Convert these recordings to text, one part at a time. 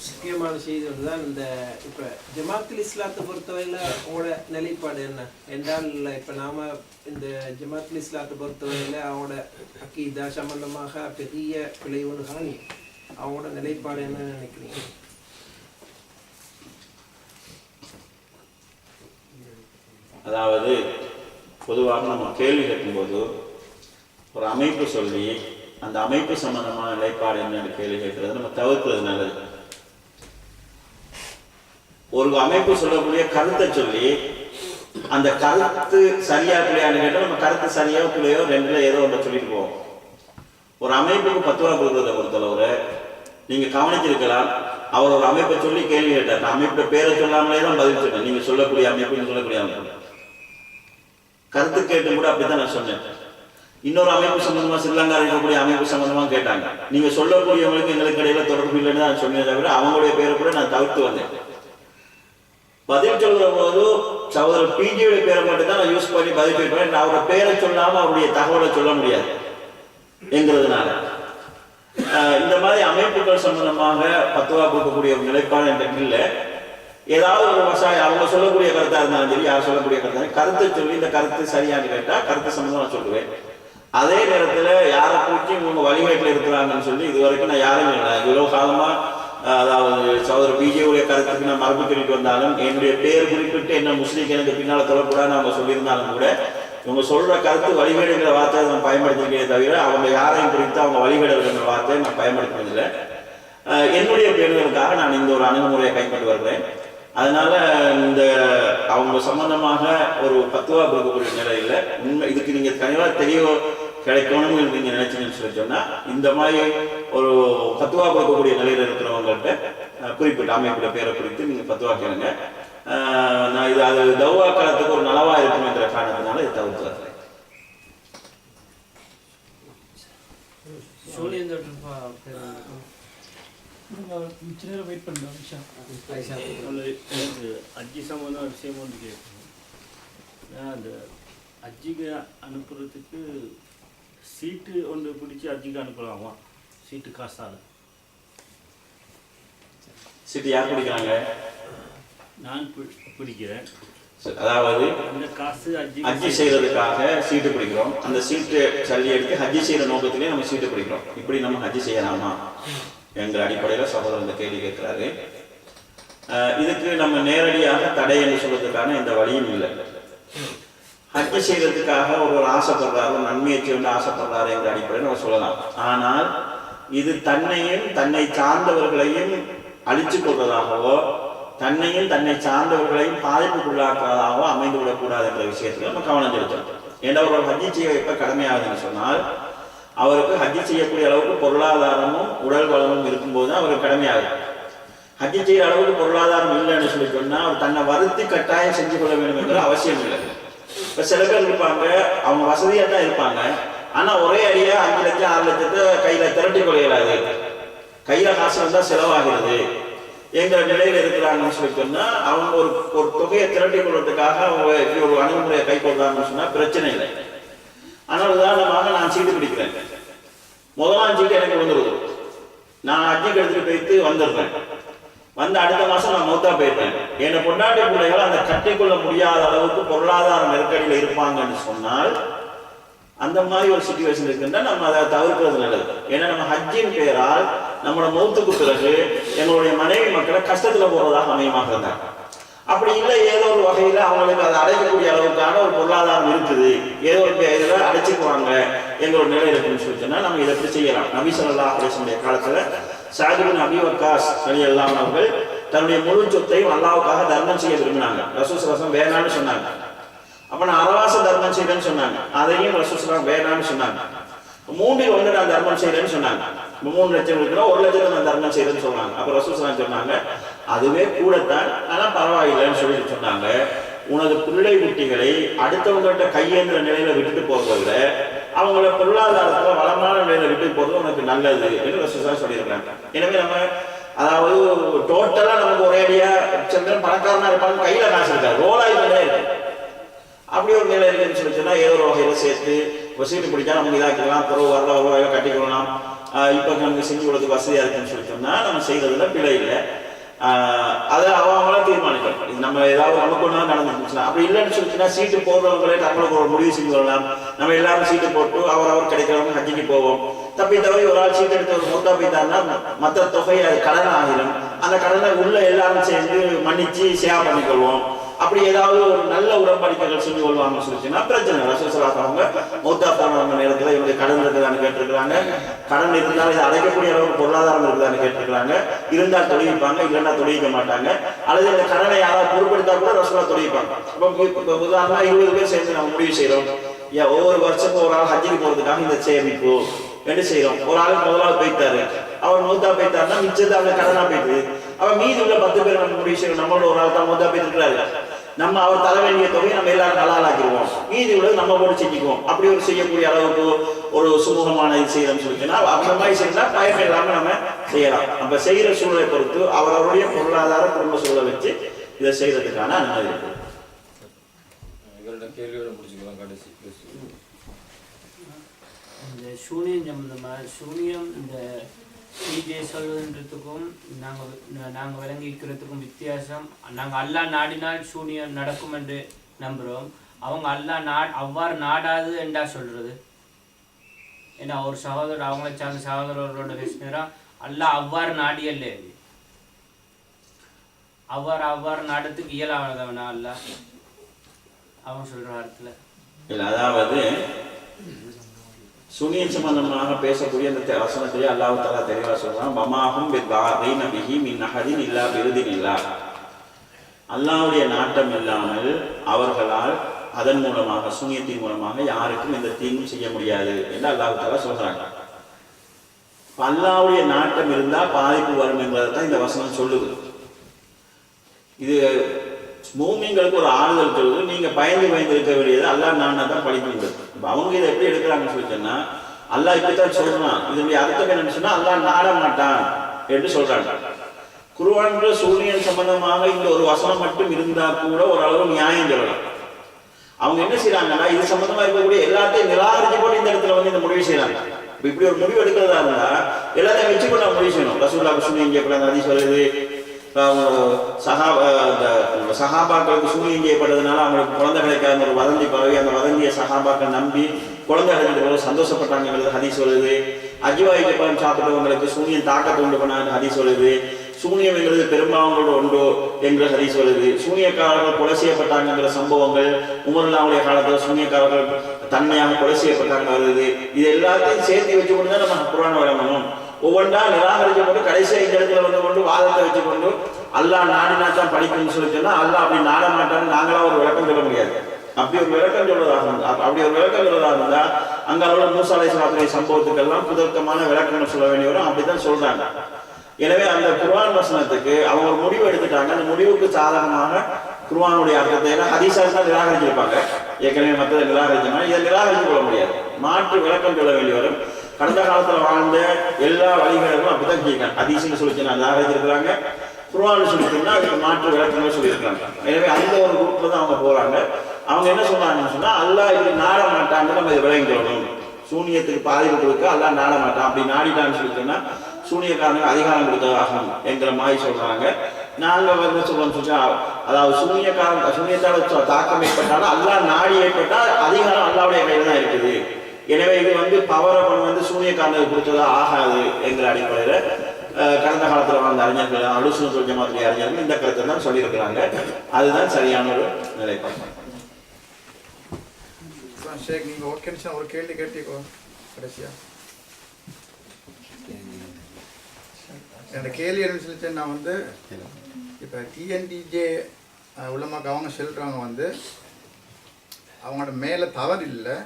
முக்கியமான செய்தி ஒன்று தான் இந்த இப்போ ஜமாத்துல் இஸ்லாத்தை பொறுத்தவரையில் அவங்களோட நிலைப்பாடு என்ன என்றால் இப்போ நாம் இந்த ஜமாத்துல் இஸ்லாத்தை பொறுத்தவரையில் அவங்களோட அக்கீதா சம்பந்தமாக பெரிய விளைவுன்னு காணி அவங்களோட நிலைப்பாடு என்னன்னு நினைக்கிறீங்க? அதாவது பொதுவாக நம்ம கேள்வி கேட்கும்போது ஒரு அமைப்பு சொல்லி அந்த அமைப்பு சம்பந்தமான நிலைப்பாடு என்னன்னு கேள்வி கேட்கறது நம்ம தவிர்க்கிறது நல்லது. ஒரு அமைப்பு சொல்லக்கூடிய கருத்தை சொல்லி அந்த கருத்து சரியா பிள்ளையான்னு கேட்டால் நம்ம கருத்து சரியா பிள்ளையோ ரெண்டுல ஏதோ ஒன்று சொல்லிட்டு போவோம். ஒரு அமைப்புக்கு 10 ரூபா கொடுக்கறத பொறுத்தளவு நீங்க கவனிச்சிருக்கலாம். அவர் ஒரு அமைப்பை சொல்லி கேள்வி கேட்டார், அமைப்போட பேரை சொல்லாமலே தான் பதில் சொன்னேன். நீங்க சொல்லக்கூடிய அமைப்பு சொல்லக்கூடிய அமைப்பு கருத்து கேட்டு கூட அப்படித்தான் நான் சொன்னேன். இன்னொரு அமைப்பு சம்பந்தமா ஸ்ரீலங்கா இருக்கக்கூடிய அமைப்பு சம்பந்தமா கேட்டாங்க, நீங்க சொல்லக்கூடியவங்களுக்கு எங்களுக்கு இடையில தொடர்பு இல்லைன்னு நான் சொன்னதை தவிர அவங்களுடைய பேரை கூட நான் தவிர்த்து வந்தேன். பதில் சொல்ற போது சகோதரர் பிஜியோட பேரை மட்டும் தான் நான் யூஸ் பண்ணி பதில் சொல்றேன். அவரோட பேரை சொல்லாம அவருடைய தகவலை சொல்ல முடியாது என்கிறதுனால இந்த மாதிரி அமைப்புகள் சம்பந்தமாக 10 ரூபா கொடுக்கக்கூடிய நிலைப்பாடு என்ற இல்லை. ஏதாவது ஒரு விவசாயம் அவங்க சொல்லக்கூடிய கருத்தா இருந்தாலும் சரி, யார் சொல்லக்கூடிய கருத்தா கருத்தை சொல்லி இந்த கருத்து சரியானு கேட்டா கருத்து சம்பந்தமா நான் சொல்லுவேன். அதே நேரத்தில் யாரை குறிச்சு இவங்க வழிகாட்டில் இருக்கிறாங்கன்னு சொல்லி இது வரைக்கும் நான் யாரும் இல்லை. இவ்வளவு காலமா அதாவது சகோதரர் பிஜேவுடைய கருத்துக்கு நான் மரபு சொல்லிட்டு வந்தாலும் என்னுடைய பேர் குறிப்பிட்டு என்ன முஸ்லீம் எனக்கு பின்னால் தொடக்கூடாதுன்னு அவங்க சொல்லியிருந்தாலும் கூட இவங்க சொல்ற கருத்து வழிகேடுங்கிற வார்த்தையை நான் பயன்படுத்திக்கிறதே தவிர அவங்க யாரையும் குறித்து அவங்க வழிகேடுங்கிற வார்த்தையை நான் பயன்படுத்துவதில்லை. என்னுடைய பேர்களுக்காக நான் இந்த ஒரு அணுகுமுறையை கைப்பற்றி வருகிறேன். அதனால இந்த அவங்க சம்பந்தமாக ஒரு 10 ரூபா கொடுக்கக்கூடிய நிலையில் உண்மை இதுக்கு நீங்க தனியாக தெரிய கிடைக்கணும்னு நீங்க நினைச்சீங்கன்னு சொல்லி சொன்னா இந்த மாதிரி ஒரு 10 ரூபா கொடுக்கக்கூடிய நிலையில இருக்கிறவங்கள்ட்ட குறிப்பிட்ட அமைப்புடைய பேரை குறித்து நீங்க 10 ரூபா கேளுங்க. நான் இது அது தௌவா காலத்துக்கு ஒரு நலவா இருக்கும் என்ற காரணத்தினால இதை தவிர்த்து வரேன். அஜி சம்பந்தம் விஷயம் ஒன்று கேட்கணும். அந்த அஜிக்கு அனுப்புறதுக்கு சீட்டு ஒன்று பிடிச்சி அஜிக்கு அனுப்பலாமா? சீட்டு காசால சீட்டு யார் பிடிக்கிறாங்க? நான் பிடிக்கிறேன். அதாவது அந்த காசு ஹஜ்ஜி செய்யறதுக்காக சீட்டு பிடிக்கிறோம். அந்த சீட்டு சல்லி எடுத்து ஹஜ்ஜி செய்யற நோக்கத்திலே நம்ம சீட்டு பிடிக்கிறோம். இப்படி நம்ம ஹஜ்ஜி செய்யலாமா என்ற அடிப்படையில் சகோதரர் இந்த கேள்வி கேட்கிறாரு. இதுக்கு நம்ம நேரடியாக தடை என்று சொல்றதுக்கான எந்த வழியும் இல்லை. ஹஜ்ஜி செய்யறதுக்காக ஒருவர் ஆசைப்படுறாரு, ஒரு நன்மையை சேர்ந்து ஆசைப்படுறாரு என்ற அடிப்படையில் நம்ம சொல்லலாம். ஆனால் இது தன்னையும் தன்னை சார்ந்தவர்களையும் அழிச்சு கொள்வதாகவோ தன்னையும் தன்னை சார்ந்தவர்களையும் பாதிப்புக்குள்ளாக்குவதாகவோ அமைந்து விடக்கூடாது என்ற விஷயத்துல நம்ம கவனம் செலுத்தணும். ஏன்னா ஒரு ஹஜ்ஜி செய்ய எப்ப கடமையாகுதுன்னு சொன்னால் அவருக்கு ஹஜ்ஜி செய்யக்கூடிய அளவுக்கு பொருளாதாரமும் உடல் வளமும் இருக்கும்போது தான் அவருக்கு கடமையாகுது. ஹஜ்ஜி செய்யற அளவுக்கு பொருளாதாரம் இல்லைன்னு சொல்லி சொன்னா அவர் தன்னை வருத்தி கட்டாயம் செஞ்சு கொள்ள வேண்டும் என்ற அவசியம் இல்லை. இப்ப சில பேர் இருப்பாங்க, அவங்க வசதியா தான் இருப்பாங்க, ஆனா ஒரே அடியா 5 லட்சம் 6 லட்சத்தை கையில திரட்டி கொள்ளையிடாது, கையில காசு வந்தா செலவாகிறது என்கிற நிலையில இருக்கிறாங்கன்னு சொல்லி சொன்னா அவங்க ஒரு தொகையை திரட்டி கொள்வதற்காக அவங்க ஒரு அணுகுமுறையை கை கொள்றாங்கன்னு சொன்னா பிரச்சனை இல்லை. ஆனால் உதாரணமாக நான் சீட்டு பிடிக்கிறேன், முதலாம் சீட்டு எனக்கு வந்துடுது, நான் ஹஜ்ஜிக்கு எடுத்துட்டு போயிட்டு வந்துடுறேன், வந்து அடுத்த மாசம் நான் மௌத்தா போயிருப்பேன். என்னை பொண்டாட்டி பிள்ளைகள் அந்த கட்டிக்கொள்ள முடியாத அளவுக்கு பொருளாதார நெருக்கடியில் இருப்பாங்கன்னு சொன்னால் அந்த மாதிரி ஒரு சிச்சுவேஷன் இருக்குன்னா நம்ம அதை தவிர்க்கிறது நல்லது. ஏன்னா நம்ம ஹஜ்ஜின் பெயரால் நம்மளோட மௌத்துக்கு பிறகு எங்களுடைய மனைவி மக்களை கஷ்டத்துல போறதாக அமையமாக இருந்தாங்க. அப்படி இல்லை, ஏதோ ஒரு வகையில அவங்களுக்கு அதை அடைக்கக்கூடிய அளவுக்கான ஒரு பொருளாதாரம் இருக்குது, ஏதோ ஒரு இதில் அடைச்சிக்குவாங்க எங்களோட நிலை இருக்குன்னு சொல்லி சொன்னா நம்ம இதை எப்படி செய்யலாம். நபி ஸல்லல்லாஹு அலைஹி வஸல்லம் காலத்துல ஸஅத் பின் அபீ வக்காஸ் ரலியல்லாஹு அன்ஹு அவர்கள் தன்னுடைய முழு சொத்தையும் அல்லாஹ்வுக்காக தர்மம் செய்ய விரும்பினாங்க. ரசூல் ஸல்லல்லாஹு அலைஹி வஸல்லம் வேணான்னு சொன்னாங்க. அப்ப நான் அரவாச தர்மம் செய்யறேன்னு சொன்னாங்க, அதையும் ரசூல் ஸல்லல்லாஹு அலைஹி வஸல்லம் வேணான்னு சொன்னாங்க. 3 1 நான் தர்மம் செய்யறேன்னு சொன்னாங்க. 3 லட்சம் இருக்குன்னா 1 லட்சத்தை நான் தர்மம் செய்யறேன்னு சொன்னாங்க. அப்ப ரசூல் ஸல்லல்லாஹு அலைஹி வஸல்லம் சொன்னாங்க அதுவே கூடத்தான், ஆனா பரவாயில்லைன்னு சொல்லிட்டு சொன்னாங்க, உனது பிள்ளை குட்டிகளை அடுத்தவங்கள்ட்ட கையேந்திர நிலையில விட்டுட்டு போறதை விட அவங்கள பொருளாதாரத்துல வளமான நிலையில விட்டு போறது உனக்கு நல்லது என்று ரசூல் ஸல்லல்லாஹு அலைஹி வஸல்லம் சொல்லியிருக்காங்க. எனவே நம்ம அதாவது டோட்டலா நமக்கு ஒரேடியா பணக்காரனா இருப்பாங்க, கையில காசு இருக்காது, ரோலாய் நிலை இருக்கு. அப்படி ஒரு நிலை இருக்குன்னு சொல்லி சொன்னா ஏதோ ஒரு வகையில சேர்த்து சீட்டு பிடிச்சா நமக்கு இதாக்கலாம், பிறகு வரல கட்டிக்கொள்ளலாம், இப்போ நமக்கு செஞ்சு கொடுத்து வசதியாக இருக்குன்னு சொல்லி சொன்னால் நம்ம செய்கிறதுல பிழை இல்லை. அதை அவங்கள தீர்மானிக்கணும். நம்ம ஏதாவது நமக்கு ஒன்றா நடந்துச்சுன்னா, அப்படி இல்லைன்னு சொல்லிச்சுன்னா சீட்டு போடுறவங்களே நம்மளுக்கு ஒரு முடிவு செஞ்சு வரலாம். நம்ம எல்லாரும் சீட்டு போட்டு அவர் கிடைக்கிறவங்க ஹஜ்ஜிக்கு போவோம். தப்பி தவறி ஒரு ஆள் சீட்டு எடுத்து ஒரு மூத்தா போய்த்தாருன்னா மற்ற தொகை அது கடன் ஆகிடும். அந்த கடனை உள்ள எல்லாரும் சேர்ந்து மன்னிச்சு ஷேர் பண்ணிக்கொள்வோம். அப்படி ஏதாவது ஒரு நல்ல உடன்படிக்கைகள் செஞ்சு கொள்வாங்கன்னு சொல்லிச்சுன்னா பிரச்சனை. ரசூலுல்லாஹ் அவங்க மூத்தா போனவங்க நேரத்தில் இவங்க கடன் இருக்குதான்னு கேட்டிருக்கிறாங்க. கடன் இருந்தால் இதை அடைக்கக்கூடிய அளவுக்கு பொருளாதாரம் இருக்குதான்னு கேட்டிருக்கிறாங்க. இருந்தால் தொழில்ப்பாங்க, இல்லைன்னா தொழிலிக்க மாட்டாங்க. அல்லது இந்த கடனை யாராவது பொருட்படுத்தா கூட ரசூலுல்லாஹ் தொழில்ப்பாங்க. இப்போ உதாரணமா 20 பேர் சேர்ந்து நம்ம முடிவு செய்யறோம், ஒவ்வொரு வருஷமும் ஒரு ஆள் ஹஜ்ஜிக்கு போறதுக்காக இந்த சேமிப்பு என்ன செய்யறோம். ஒரு ஆளுக்கு முதலாவது போய்த்தாரு, அவர் மூத்தா போய்த்தாருன்னா மிச்சத்தை அவங்க கடனா போயிட்டு அவன் மீதி உள்ள 10 பேர் நம்ம முடிவு செய்யணும். நம்மளோட ஒரு ஆள் தான் மூத்தா போயிட்டு இருக்கிறாரு, நம்ம அவர் தர வேண்டிய தொகையை நம்ம எல்லாரும் ஹலாலாக்கிடுவோம், மீதி உள்ளது நம்ம போட்டு செஞ்சுக்குவோம். அப்படி ஒரு செய்யக்கூடிய அளவுக்கு ஒரு சுமூகமான இது செய்யறோம்னு சொல்லிச்சுன்னா அந்த மாதிரி செய்யலாம். பயம் இல்லாம நம்ம செய்யலாம். நம்ம செய்யற சூழலை பொறுத்து அவருடைய பொருளாதார குடும்ப சூழலை வச்சு இதை செய்யறதுக்கான அனுமதி இருக்கு. கேள்வியோட முடிச்சுக்கலாம். கடைசி இந்த சூனியம் சம்பந்தமாக சூனியம் இந்த பிஜே சொல்வதுன்றதுக்கும் நாங்கள் விளங்கிக்கிறதுக்கும் வித்தியாசம். நாங்கள் அல்லாஹ் நாடினால் சூனியம் நடக்கும் என்று நம்புகிறோம். அவங்க அல்லாஹ் அவ்வாறு நாடாது என்றா சொல்றது. ஏன்னா ஒரு சகோதரர் அவங்கள சார்ந்த சகோதரரோட பேசினா அல்லாஹ் அவ்வாறு நாடியல்ல, அவ்வாறு நாடத்துக்கு இயலாதவனா அல்லாஹ் அவங்க சொல்ற வார்த்தையில இல்லை. அதாவது சுனியம் சம்பந்தமாக பேசக்கூடிய அந்த வசனத்திலே அல்லாஹ் தஆலா தெளிவாக சொல்றான், வமாஹும் பிதாரீன பிஹி மின் அஹதின் இல்லா பிஇذனில்லாஹ். அல்லாஹ்வுடைய நாட்டம் இல்லாமல் அவர்களால் அதன் மூலமாக சுனியத்தின் மூலமாக யாருக்கும் எந்த தீங்கும் செய்ய முடியாது என்று அல்லாஹ் தஆலா சொல்றாங்க. அல்லாஹ்வுடைய நாட்டம் இருந்தால் பாதிப்பு வரும் என்பதை தான் இந்த வசனம் சொல்லுது. இது மூமின்களுக்கு ஒரு ஆறுதல் சொல்லுது. நீங்க பயந்து இருக்க வேண்டியது அல்லாஹ் நான் தான் படிக்கிறது. அவங்க இதை எப்படி எடுக்கிறாங்கன்னு சொல்லி சொன்னா அல்லாஹ் இப்படித்தான் சொல்றான். இதனுடைய அர்த்தம் என்னன்னு சொன்னா அல்லாஹ் நாட மாட்டான் என்று சொல்றாங்க. குர்ஆன்ல சூனியம் சம்பந்தமாக இந்த ஒரு வசனம் மட்டும் இருந்தா கூட ஓரளவு நியாயம் சொல்லலாம். அவங்க என்ன செய்யறாங்கன்னா இது சம்பந்தமா இருக்கக்கூடிய எல்லாத்தையும் நிராகரிச்சு போட்டு இந்த இடத்துல வந்து இந்த முடிவு செய்யறாங்க. இப்படி ஒரு முடிவு எடுக்கிறதா இருந்தா எல்லாத்தையும் வச்சு கூட முடிவு செய்யணும். ரசூலுல்லாஹ் சூனியம் செய்யக்கூடாது ஹதீஸ் வருது. சஹாபாக்களுக்கு சூனியம் செய்யப்பட்டதுனால அவங்களுக்கு குழந்தை கிடைக்காத ஒரு வதந்தி பரவி அந்த வதந்தியை சஹாபாக்கள் நம்பி குழந்தை கிடைக்கிறது சந்தோஷப்பட்டாங்கிறது ஹதீஸ் வருது. அஜ்வாய்க்கு பழம் சாப்பிட்டவங்களுக்கு சூனியம் தாக்கத்தை உண்டு பண்ண ஹதீஸ் வருது. சூனியம் என்கிறது பெரும்பாவங்களோட உண்டு என்ற ஹதீஸ் வருது. சூனியக்காரர்கள் கொலை செய்யப்பட்டாங்கிற சம்பவங்கள் உமர்லாவுடைய காலத்தில் சூனியக்காரர்கள் தன்மையாக கொலை செய்யப்பட்டாங்க வருது. இது எல்லாத்தையும் சேர்த்து வச்சு கொண்டு தான் நம்ம குர்ஆன் வழங்கணும். ஒவ்வொன்றா நிராகரிக்கப்பட்டு கடைசியா இந்த இடத்துல வந்து கொண்டு வாதத்தை வச்சுக்கொண்டு அல்லாஹ் நாடினா தான் படிக்கணும்னு சொல்லி சொன்னா அல்லாஹ் அப்படி நாட மாட்டான்னு நாங்களா ஒரு விளக்கம் சொல்ல முடியாது. அப்படி ஒரு விளக்கம் சொல்றதாக இருந்தா அங்க உள்ள மூசா அலைஹிஸ்ஸலாத்துடைய சம்பவத்துக்கெல்லாம் புதர்க்கமான விளக்கங்கள் சொல்ல வேண்டிய வரும். அப்படித்தான் சொல்றாங்க. எனவே அந்த குர்ஆன் வசனத்துக்கு அவங்க ஒரு முடிவு எடுத்துட்டாங்க. அந்த முடிவுக்கு சாதகமாக குர்ஆனுடைய அர்த்தத்தை எல்லாம் ஹதீஸா தான் நிராகரிச்சிருப்பாங்க. ஏற்கனவே மற்றதை நிராகரிச்சோம்னா இதை நிராகரித்து கொள்ள முடியாது. மாற்று விளக்கம் சொல்ல வேண்டி வரும். கடந்த காலத்துல வாழ்ந்த எல்லா வழிகளும் அப்படித்தான் கேட்காங்க. ஹதீஸ்னு சொல்லிச்சு நான் நிராகரிச்சிருக்கிறாங்க, குர்ஆன் சொல்லிட்டுன்னா அதுக்கு மாற்று விளக்கங்கள் சொல்லியிருக்காங்க. எனவே அந்த ஒரு குரூப்ல தான் அவங்க போறாங்க. அவங்க என்ன சொல்றாங்கன்னு சொன்னா அல்லாஹ் இப்படி நாட மாட்டான்னு நம்ம இதை விளங்கிக்கணும். சூனியத்துக்கு பாதிப்பு கொடுக்க அல்லாஹ் நாட மாட்டான். அப்படி நாடிட்டான்னு சொல்லிட்டோம்னா சூனியக்காரனுக்கு அதிகாரம் கொடுத்ததாகும் என்கிற மாதிரி சொல்றாங்க. நாங்க வந்து சொல்றோம் சொன்னா அதாவது சூனியத்தால தாக்கம் ஏற்பட்டாலும் அல்லாஹ் நாடி ஏற்பட்டால் அதிகாரம் அல்லாஹ்வுடைய கையில தான் இருக்குது. எனவே இது வந்து பவரை வந்து சூனியக்காரனுக்கு கொடுத்ததா ஆகாது என்கிற அடிப்படையில கடந்த காலத்துல வாழ்ந்த அறிஞர்கள் அலுவல் வல் ஜமாத்துடைய அறிஞர்கள் இந்த கருத்தை தான் சொல்லியிருக்கிறாங்க. அதுதான் சரியான ஒரு நிலைப்பாடு. நீங்க ஓகே ஒரு கேள்வி கேட்டீங்க கடைசியா என்னோட கேள்வி என்னன்னு சொல்லிட்டு நான் வந்து இப்போ டிஎன்டிஜே உலமாக்கு அவங்க சொல்கிறவங்க வந்து அவங்களோட மேலே தவறு இல்லை.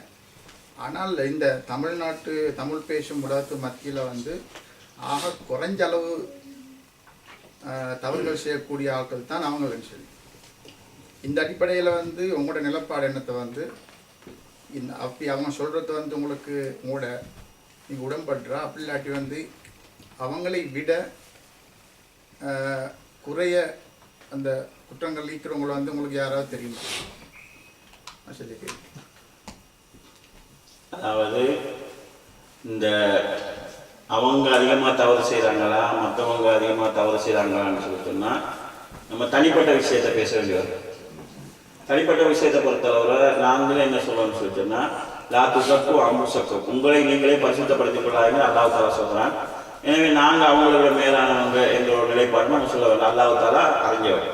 ஆனால் இந்த தமிழ்நாட்டு தமிழ் பேசும் உலகத்து மத்தியில் வந்து ஆக குறைஞ்ச அளவு தவறுகள் செய்யக்கூடிய ஆட்கள் தான் அவங்கன்னு சொல்லி இந்த அடிப்படையில் வந்து உங்களோட நிலப்பாடு எண்ணத்தை வந்து இந்த அப்படி அவங்க சொல்கிறது வந்து உங்களுக்கு நீங்கள் உடன்படுறா அப்படி இல்லாட்டி வந்து அவங்களை விட குறைய அந்த குற்றங்கள் நீக்கிறவங்களை வந்து உங்களுக்கு யாராவது தெரியுமா? அதாவது இந்த அவங்க அதிகமாக தவறு செய்கிறாங்களா மற்றவங்க அதிகமாக தவறு செய்கிறாங்களான்னு சொல்லி சொன்னால் நம்ம தனிப்பட்ட விஷயத்தை பேச வேண்டியது. தனிப்பட்ட விஷயத்தை பொறுத்தளவில் நாங்களே என்ன சொல்லணும்னு சொல்லி சொன்னால் லா துசக்கு அம்புசக்கு, உங்களை நீங்களே பரிசுத்தப்படுத்திக் கொள்ளாதுன்னு அல்லாஹ் தாலா சொல்கிறான். எனவே நாங்கள் அவங்களோட மேலானவங்க எங்களோட நிலைப்பாடு நம்ம சொல்ல வேண்டாம். அல்லாஹ் தாலா அறிஞ்சவர்.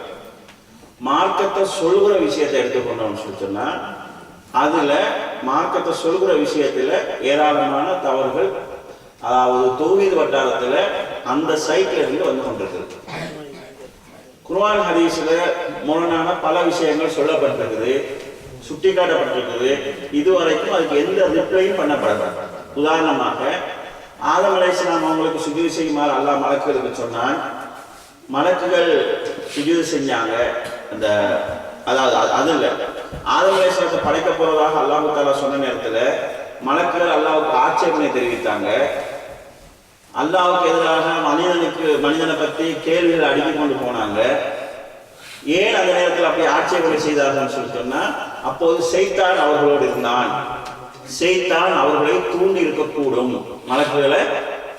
மார்க்கத்தை சொல்கிற விஷயத்தை எடுத்துக்கொண்டோம்னு சொல்லி சொன்னால் அதில் மார்க்கத்தை சொல்கிற விஷயத்தில் ஏராளமான தவறுகள், அதாவது தௌஹீத் வட்டாரத்தில் அந்த சைட்ல இருந்து வந்து கொண்டிருக்குது. குர்ஆன் ஹதீஸில் முரணான பல விஷயங்கள் சொல்லப்பட்டிருக்குது, சுட்டி காட்டப்பட்டிருக்குது. இதுவரைக்கும் அதுக்கு எந்த ரிப்ளையும் பண்ணப்படல. உதாரணமாக ஆதம் அலைஹிஸ்ஸலாம் அவங்களுக்கு சுஜூது செய்யுமாறு அல்லாஹ் மலக்குகளுக்கு சொன்னான். மலக்குகள் சுஜூது செஞ்சாங்க. அந்த அதாவது அது இல்லை, ஆதம் அலைஹிஸ்ஸலாத்தை படைக்க போறதாக அல்லாஹ் தஆலா சொன்ன நேரத்தில் மலக்குகள் அல்லாஹ்வுக்கு ஆட்சேபனை தெரிவித்தாங்க. அல்லாஹ்வுக்கு எதிராக மனிதனை பற்றி கேள்விகள் அடுக்கி கொண்டு போனாங்க. ஏன் அந்த நேரத்தில் அப்படி ஆட்சேபனை செய்தார்கள் சொல்லி சொன்னா, அப்போது ஷைத்தான் அவர்களோடு இருந்தான். ஷைத்தான் அவர்களை தூண்டி இருக்கக்கூடும், மலக்குகளை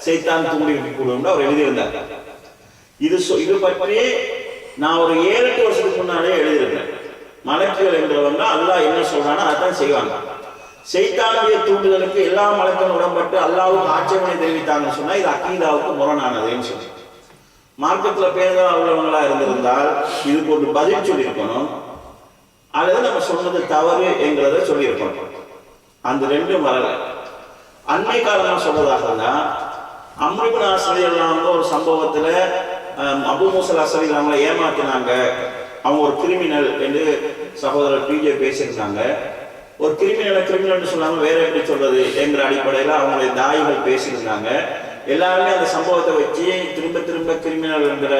ஷைத்தான் தூண்டி இருக்கக்கூடும் அவர் எழுதியிருந்தார். இது பற்றி நான் ஒரு 7-8 வருஷத்துக்கு முன்னாலே எழுதியிருக்கேன். மலக்குகள் என்கிறவங்க அல்லாஹ் என்ன சொல்றானோ அதான் செய்வாங்க. ஷைத்தானுடைய தூண்டுதலுக்கு எல்லா மலக்களும் உடன்பட்டு அல்லாஹ்வுக்கு ஆட்சேபனை தெரிவித்தாங்கன்னு சொன்னா இது அக்கீதாவுக்கு முரணானதுன்னு சொல்லி மார்க்கத்தில் பேருந்தா உள்ளவங்களா இருந்திருந்தால் இதுக்கு ஒரு பதில் சொல்லியிருக்கணும், அல்லது நம்ம சொன்னது தவறு என்கிறத சொல்லியிருக்கணும். அந்த ரெண்டும் வரல. அண்மை காலமாக சொல்றதாக இருந்தால் அம்ர் இப்னு ஆஸ் ரலியல்லாஹு ஒரு சம்பவத்தில் அபூ மூஸா அல்-அஸ்அரி அவங்களை ஏமாத்தினாங்க, அவங்க ஒரு கிரிமினல் என்று சகோதரர் பிஜே பேசியிருந்தாங்க. ஒரு கிரிமினல்னு சொல்லாமல் வேற எப்படி சொல்றது என்கிற அடிப்படையில் அவங்களுடைய தாயிகள் பேசியிருந்தாங்க. எல்லாருமே அந்த சம்பவத்தை வச்சு திரும்ப திரும்ப கிரிமினல் என்கிற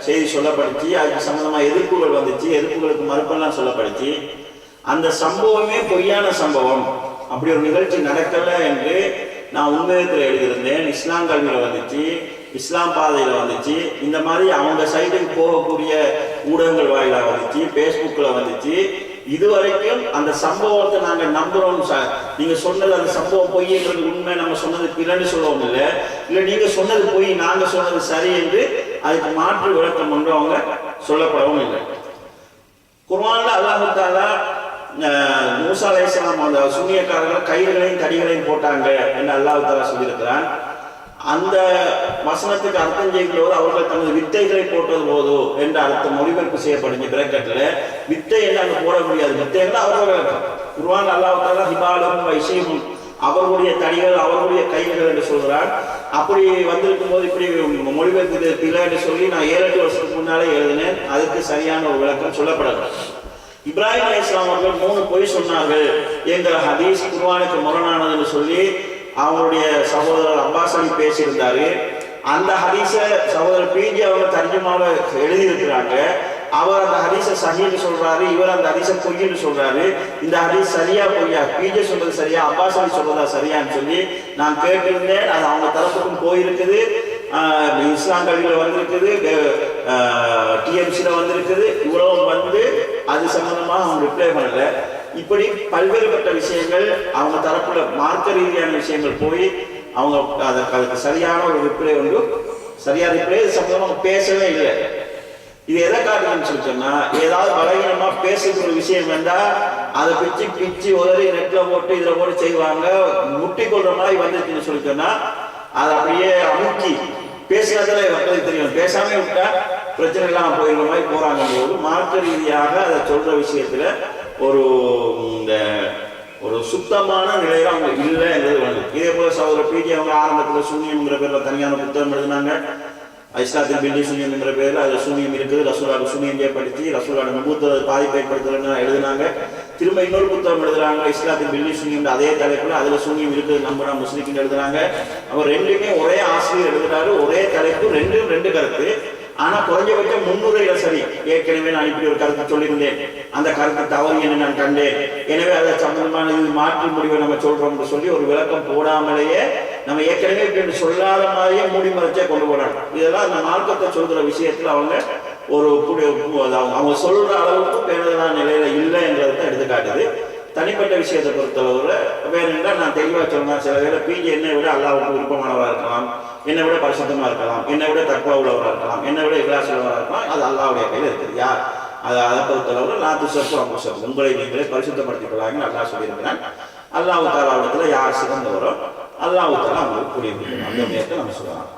செய்தி சொல்லப்படுச்சு. அதுக்கு சம்பந்தமாக எதிர்ப்புகள் வந்துச்சு, எதிர்ப்புகளுக்கு மறுப்பெல்லாம் சொல்லப்படுச்சு. அந்த சம்பவமே பொய்யான சம்பவம், அப்படி ஒரு நிகழ்ச்சி நடக்கலை என்று நான் உண்மையத்தில் எழுதியிருந்தேன். இஸ்லாம் கல்வியில் வந்துச்சு, இஸ்லாம் பாதையில் வந்துச்சு, இந்த மாதிரி அவங்க சைடுக்கு போகக்கூடிய ஊடகங்கள் வாயிலாக வந்துச்சு, ஃபேஸ்புக்கில் வந்துச்சு. இதுவரைக்கும் அந்த சம்பவத்தை நாங்கள் நம்புறோம் சார், நீங்க சொன்னது அந்த சம்பவம் பொய்ங்கிறது உண்மை, நம்ம சொன்னது பிறன்னு சொல்லவும் இல்லை, இல்லை நீங்க சொன்னது பொய் நாங்க சொன்னது சரி என்று அதுக்கு மாற்று விளக்கம் ஒன்று அவங்க சொல்லப்படவும் இல்லை. குர்ஆன்ல அல்லாஹ் தஆலா மூஸா அலைஹிஸ்ஸலாம் அந்த சூனியக்காரர்கள் கயிறுகளையும் தடிகளையும் போட்டாங்க என்று அல்லாஹ் தஆலா சொல்லியிருக்கிறான். அந்த வசனத்துக்கு அர்த்தம் செய்யும்போது அவர்கள் தனது வித்தைகளை போட்டது போதோ என்று அர்த்தம் மொழிபெயர்ப்பு செய்யப்படுங்க. பிரக்கெட்டில் வித்தை என்ன அங்கே போட முடியாது, வித்தைகள் அவர்கள் குர்ஆன் அல்லாஹ் தஆலா ஹிபாலும் வைஷையும் அவர்களுடைய தடிகள் அவர்களுடைய கைகள் என்று சொல்கிறான். அப்படி வந்திருக்கும் போது இப்படி மொழிபெயர்ப்பு பிள்ளை என்று சொல்லி நான் 7-8 வருஷத்துக்கு முன்னாலே எழுதினேன். அதுக்கு சரியான ஒரு விளக்கம் சொல்லப்படவில்லை. இப்ராஹிம் அலைஹிஸ்ஸலாம் அவர்கள் 3 பொய் சொன்னார்கள் என்கிற ஹதீஸ் குர்ஆனுக்கு முரணானதுன்னு சொல்லி அவங்களுடைய சகோதரர் அப்பாஸ் அலி பேசியிருந்தாரு. அந்த ஹதீஸை சகோதரர் பிஜி அவங்க தர்ஜுமாவை எழுதியிருக்கிறாங்க. அவர் அந்த ஹதீஸை சஹீன்னு சொல்றாரு, இவர் அந்த ஹதீஸை பொய்ன்னு சொல்றாரு. இந்த ஹதீஸ் சரியா பொய்யா, பிஜி சொல்றது சரியா அப்பாஸ் அலி சொல்றதா சரியான்னு சொல்லி நான் கேட்டிருந்தேன். அது அவங்க தரப்புக்கும் போயிருக்குது, இஸ்லாம் கல்வியில் வந்திருக்குது, டிஎம்சியில் வந்திருக்குது. இவ்வளவு வந்து அது சம்பந்தமாக அவங்க ரிப்ளை பண்ணல. இப்படி பல்வேறுபட்ட விஷயங்கள் அவங்க தரப்புல மார்க்க ரீதியான விஷயங்கள் போய் அவங்க அதுக்கு சரியான ஒரு ரிப்ளை வந்து சரியான ரிப்ளை சம்பந்தமாக பேசவே இல்லை. இது எதை காட்டுதுன்னு சொல்லி சொன்னா, ஏதாவது பலகீனமா பேசுகிற ஒரு விஷயம் வேண்டா அதை பிச்சு உதறி நெட்ல போட்டு இதுல போட்டு செய்வாங்க. முட்டி கொள்ற மாதிரி வந்துச்சுன்னு சொல்லி சொன்னா அதை அப்படியே அமுக்கி பேசினதுல மக்களுக்கு தெரியும், பேசாம விட்டா பிரச்சனை இல்லாம போயிடுற மாதிரி போறாங்க போது மார்க்க ரீதியாக அதை சொல்ற விஷயத்துல ஒரு சுத்தமான நிலையில அவங்க இல்லைங்கிறது வந்து. இதே போல சகோதரர் பிடி அவங்க ஆரம்பத்தில் சூன்யம்ங்கிற பேர்ல தனியான புத்தகம் எழுதினாங்க. இஸ்லாத்தின் பில்லி சூன்யம்ங்கிற பேர்ல அதுல சூன்யம் இருக்குது, ரசூலோட சூன்யம் ஏற்படுத்தி ரசூலோட நபுவத்தை பாதிப்பை ஏற்படுத்தலன்னு எழுதினாங்க. திரும்ப இன்னொரு புத்தகம் எழுதுறாங்க, இஸ்லாத்தின் பில்லி சூன்யம் அதே தலைப்புல அதுல சூன்யம் இருக்குது நம்புறா முஸ்லிம்னு எழுதுறாங்க. அவர் ரெண்டுமே ஒரே ஆசிரியர் எழுதுறாரு, ஒரே தலைப்பு, ரெண்டு கருத்து. ஆனா குறைஞ்சபட்சம் 300 சரி. ஏற்கனவே நான் இப்படி ஒரு கருத்து சொல்லியிருந்தேன், அந்த கருத்து தவறு என்று நான் கண்டேன், எனவே அதை சம்பந்தமான இது மாற்று முடிவை நம்ம சொல்றோம் சொல்லி ஒரு விளக்கம் போடாமலேயே நம்ம ஏற்கனவே இப்படி சொல்லாத மாதிரியே மூடி மறைச்சே கொண்டு போறாங்க. இதெல்லாம் அந்த மார்க்கத்தை சொல்ற விஷயத்துல அவங்க அவங்க சொல்ற அளவுக்கு பேணுதலான நிலையில இல்லை என்றதை எடுத்துக்காட்டுது. தனிப்பட்ட விஷயத்தை பொறுத்தளவுல வேணும்னா நான் தெளிவாக சொன்னேன், சில வேளை பிஜி என்னை விட அல்லாஹ்வுக்கு விருப்பமானவா இருக்கலாம், என்னை விட பரிசுத்தமாக இருக்கலாம், என்னை விட தக்குவா உள்ளவராக இருக்கலாம், என்னை விட இக்லாஸ் உள்ளவராக இருக்கலாம். அது அல்லாஹ்வுடைய கையில் இருக்குது. யார் அதை பொறுத்தளவு லா துஸக்கு அன்ஃபுஸக்கும், உங்களை நீங்களே பரிசுத்தப்படுத்திக் கொள்ளாங்க அல்லாஹ் சொல்லியிருக்கிறான். அல்லாஹ் தஆலாவிடத்தில் யார் சிறந்தவரோ அல்லாஹ் தஆலா அவங்களுக்கு கூடிய அந்த நேரத்தை நம்ம சொல்லலாம்.